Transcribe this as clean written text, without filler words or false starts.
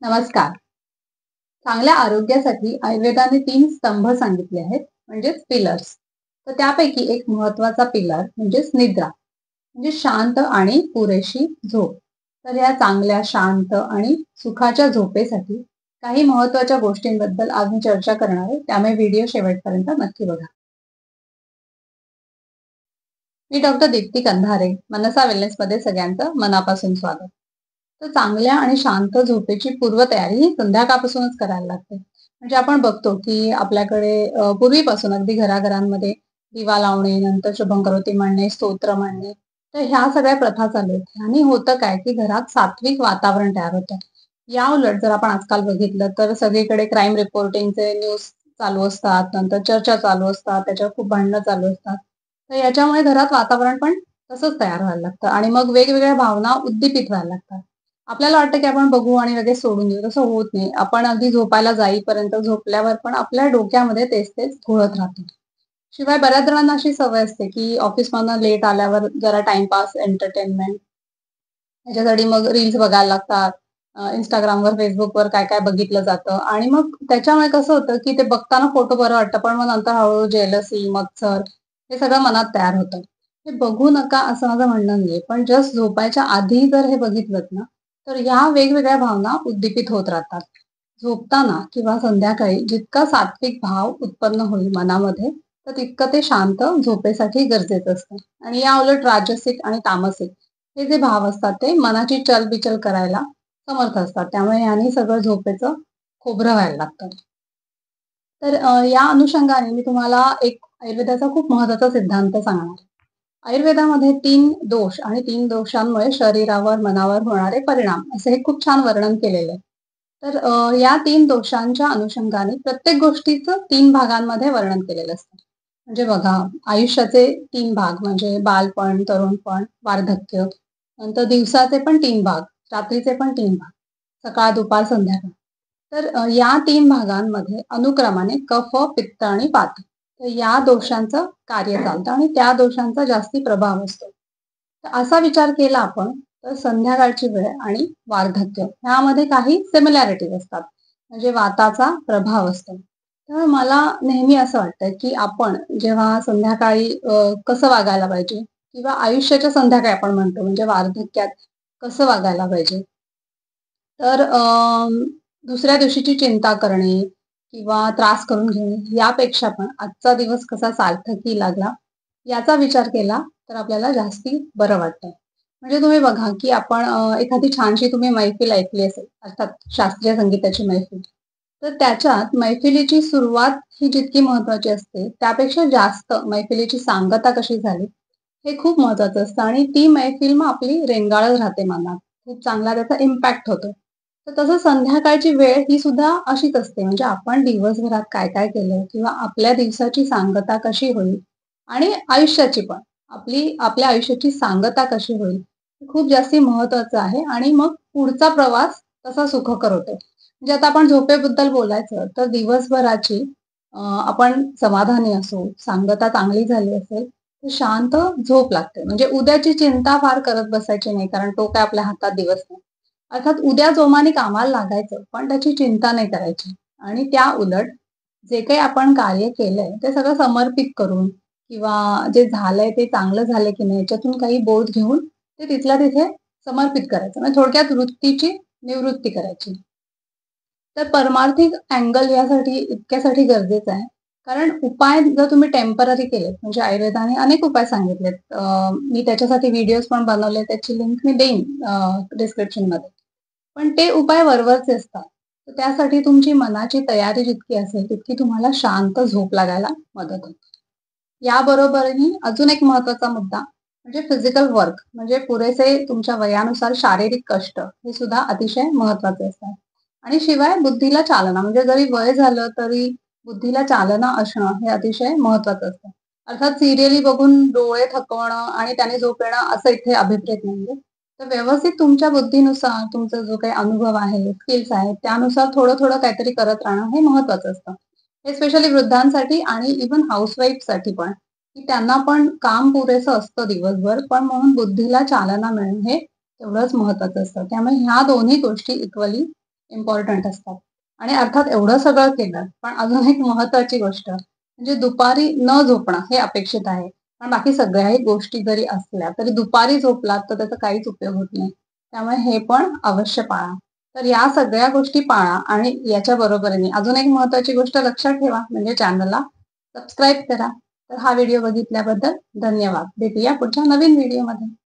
नमस्कार. चांगल्या आरोग्यासाठी आयुर्वेदाने 3 स्तंभ सांगितले आहेत, म्हणजेच पिलर्स. तर त्यापैकी एक महत्वाचा पिलर म्हणजेच निद्रा, म्हणजे शांत आणि पुरेशी झोप. तर या चांगल्या, शांत आणि सुखाच्या झोपेसाठी काही महत्वाच्या गोष्टींबद्दल आज मी चर्चा करणार आहे. त्यामुळे व्हिडिओ शेवटपर्यंत नक्की बघा. मी डॉक्टर दीप्ती कंधारे, मनसा वेलनेसमध्ये सगळ्यांचं मनापासून स्वागत. तर चांगल्या आणि शांत झोपेची पूर्वतयारी ही संध्याकाळपासूनच करायला लागते. म्हणजे आपण बघतो की आपल्याकडे पूर्वीपासून अगदी घराघरांमध्ये दिवा लावणे, नंतर शुभंकरोती म्हणणे, स्तोत्र म्हणणे, तर ह्या सगळ्या प्रथा चालू आहेत. आणि होतं काय की घरात सात्विक वातावरण तयार होतं. या उलट जर आपण आजकाल बघितलं तर सगळीकडे क्राईम रिपोर्टिंगचे न्यूज चालू असतात, नंतर चर्चा चालू असतात, त्याच्यावर खूप भांडणं चालू असतात. तर याच्यामुळे घरात वातावरण पण तसंच तयार व्हायला लागतं आणि मग वेगवेगळ्या भावना उद्दीपित व्हायला लागतात. आपल्याला वाटतं की आपण बघू आणि लगेच सोडून देऊ, तसं होत नाही. आपण अगदी झोपायला जाईपर्यंत, झोपल्यावर पण आपल्या डोक्यामध्ये तेच तेच घोळत राहतं. शिवाय बऱ्याच जणांना अशी सवय असते की ऑफिसमधनं लेट आल्यावर जरा टाइमपास, एंटरटेनमेंट ह्याच्यासाठी मग रील्स बघायला लागतात. Instagramवर, Facebookवर काय-काय बघितलं जातं आणि मग त्याच्यामुळे कसं होतं, की ते बघताना फोटो बरं वाटतं, पण मग नंतर हळू-हळू जेलसी, मत्सर हे सगळं मनात तयार होतं. हे बघू नका असं माझं म्हणणं नाहीये. पण जस्ट झोपायच्या आधी जर हे बघितलत ना, तर ह्या वेगवेगळ्या भावना उद्दीपित होत राहतात. झोपताना किंवा संध्याकाळी जितका सात्विक भाव उत्पन्न होईल मनामध्ये, तर तितकं ते शांत झोपेसाठी गरजेचं असतं. आणि याउलट राजसिक आणि तामसिक हे जे भाव असतात ते मनाची चलबिचल करायला समर्थ असतात. त्यामुळे याने सगळं झोपेचं खोबरं व्हायला लागतं. तर या अनुषंगाने मी तुम्हाला एक आयुर्वेदाचा खूप महत्वाचा सिद्धांत सांगणार आहे. आयुर्वेदामध्ये 3 दोष आणि 3 दोषांमुळे शरीरावर, मनावर होणारे परिणाम असे हे खूप छान वर्णन केलेलं आहे. तर या 3 दोषांच्या अनुषंगाने प्रत्येक गोष्टीचं 3 भागांमध्ये वर्णन केलेलं असतं. म्हणजे बघा, आयुष्याचे 3 भाग म्हणजे बालपण, तरुणपण, वार्धक्य, नंतर दिवसाचे पण 3 भाग, रात्रीचे पण 3 भाग, सकाळ, दुपार, संध्याकाळ. तर या 3 भागांमध्ये अनुक्रमाने कफ, पित्त आणि वात, तर या दोषांचं कार्य चालतं आणि त्या दोषांचा जास्ती प्रभाव असतो. तर असा विचार केला आपण, तर संध्याकाळची वेळ आणि वार्धक्य ह्यामध्ये काही सिमिलॅरिटीज असतात. म्हणजे वाताचा प्रभाव असतो. तर मला नेहमी असं वाटतं, की आपण जेव्हा संध्याकाळी कसं वागायला पाहिजे किंवा आयुष्याच्या संध्याकाळी आपण म्हणतो म्हणजे वार्धक्यात कसं वागायला पाहिजे. तर दुसऱ्या दिवशीची चिंता करणे किंवा त्रास करून घेणे यापेक्षा पण आजचा दिवस कसा सार्थकी लागला याचा विचार केला तर आपल्याला जास्ती बरं वाटतं. म्हणजे तुम्ही बघा, की आपण एखादी छानशी तुम्ही मैफिल ऐकली असेल, अर्थात शास्त्रीय संगीताची मैफिल. तर त्याच्यात मैफिलीची सुरुवात ही जितकी महत्त्वाची असते, त्यापेक्षा जास्त मैफिलीची सांगता कशी झाली, हे खूप महत्त्वाचं असतं आणि ती मैफिल मग आपली रेंगाळत राहते मनात. खूप चांगला त्याचा इम्पॅक्ट होतो. तर तसं संध्याकाळची वेळ ही सुद्धा अशीच असते. म्हणजे आपण दिवसभरात काय-काय केलं किंवा आपल्या दिवसाची सांगता कशी होईल आणि आयुष्याची पण. आपल्या आयुष्याची सांगता कशी होईल, हे खूप जास्ती महत्त्वाचं आहे आणि मग पुढचा प्रवास तसा सुखकर होतो. म्हणजे आता आपण झोपेबद्दल बोलायचं तर दिवसभराची आपण समाधानी असू, सांगता चांगली झाली असेल, तर शांत झोप लागते. म्हणजे उद्याची चिंता फार करत बसायची नाही, कारण तो काय आपल्या हातात दिवस नाही. अर्थात उद्या जोमाने कामाला लागायचं, पण त्याची चिंता नाही करायची आणि त्या उलट जे काही आपण कार्य केलंय, ते सगळं समर्पित करून किंवा जे झालंय ते चांगलं झालंय की नाही याच्यातून काही बोध घेऊन ते तिथल्या तिथे समर्पित करायचं. म्हणजे थोडक्यात वृत्तीची निवृत्ती करायची. तर परमार्थिक अँगल यासाठी इतक्यासाठी गरजेचं आहे. कारण उपाय जर तुम्ही टेम्पररी केलेत, म्हणजे आयुर्वेदाने अनेक उपाय सांगितलेत. मी त्याच्यासाठी व्हिडिओज पण बनवले, त्याची लिंक मी देईन डिस्क्रिप्शनमध्ये. पण ते उपाय वरवरचे असतात. तर त्यासाठी तुमची मनाची तयारी जितकी असेल, तितकी तुम्हाला शांत झोप लागायला मदत होते. याबरोबरही अजून एक महत्त्वाचा मुद्दा म्हणजे फिजिकल वर्क म्हणजे पुरेसे तुमच्या वयानुसार शारीरिक कष्ट हे सुद्धा अतिशय महत्त्वाचे असतात. आणि शिवाय बुद्धीला चालना म्हणजे जरी वय झालं तरी बुद्धीला चालना असणं हे अतिशय महत्त्वाचं असतं. अर्थात सिरियली बघून डोळे थकवणं आणि त्याने झोप येणं असं इथे अभिप्रेत नाहीये. तर व्यवस्थित तुमच्या बुद्धीनुसार तुमचा जो काही अनुभव आहे, स्किल्स आहेत त्यानुसार थोडं-थोडं काहीतरी करत राहणं हे महत्त्वाचं असतं. हे स्पेशली वृद्धांसाठी आणि इव्हन हाउसवाईफसाठी पण, की त्यांना पण काम पुरेसं असतं दिवसभर, पण म्हणून बुद्धीला चालना मिळणं हे तेवढंच महत्त्वाचं असतं. त्यामुळे ह्या दोन्ही गोष्टी इक्वली इम्पॉर्टंट असतात. आणि अर्थात एवढं सगळं केलं, पण अजून एक महत्त्वाची गोष्ट म्हणजे दुपारी न झोपणं हे अपेक्षित आहे. पण बाकी सगळ्याही गोष्टी जरी असल्या, तरी दुपारी झोपलात तर त्याचा काहीच उपयोग होत नाही. त्यामुळे हे पण अवश्य पाळा. तर या सगळ्या गोष्टी पाळा आणि याच्या बरोबरीने अजून एक महत्त्वाची गोष्ट लक्षात ठेवा म्हणजे चॅनलला सबस्क्राईब करा. तर हा व्हिडिओ बघितल्याबद्दल धन्यवाद. भेटूया पुढच्या नवीन व्हिडिओमध्ये.